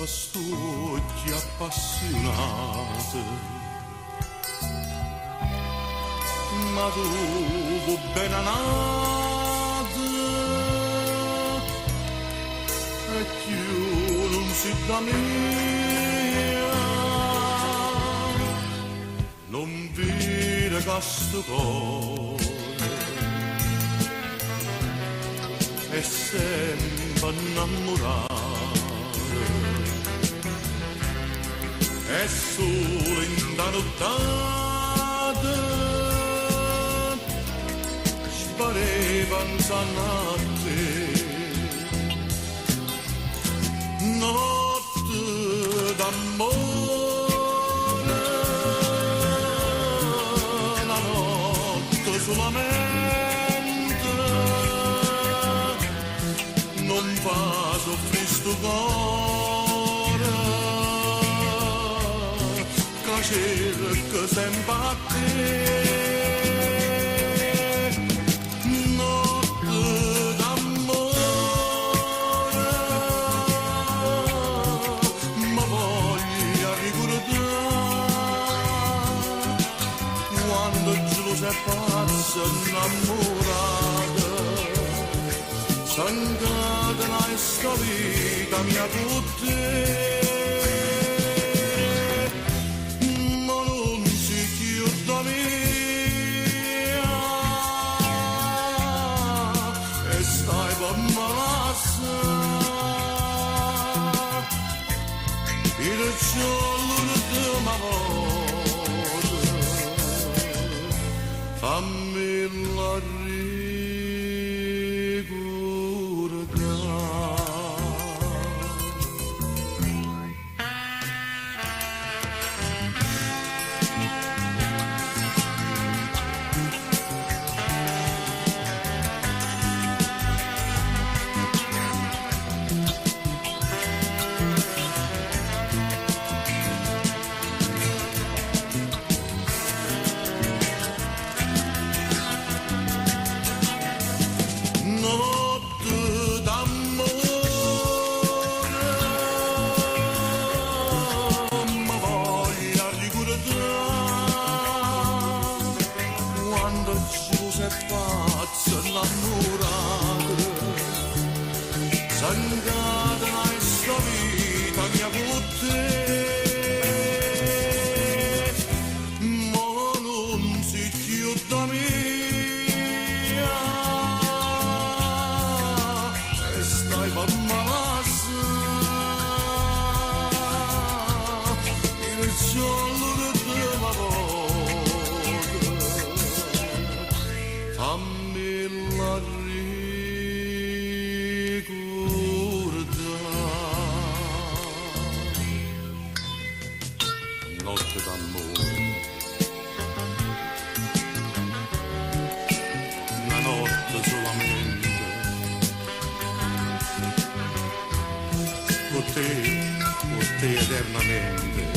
quest'occhi appassionati, ma tu bene nata e più non si da mia, non vede che sto cuore è sempre innamorato. E solo in da nottata spareva insanna a te, notte d'amore, la notte solamente non fa soffrire sto cuore cerca sempre a te, notte d'amore, ma voglio ricordare quando gelosa e pazza innamorata, s'ingata in sta vita mia con te. Il giorno di amore fammi la Sangata in sta vita mia con te, ma non si chiuda mia, e stai per malassa, il giorno di amore, fammi la notte d'amore, una notte solamente, con te eternamente.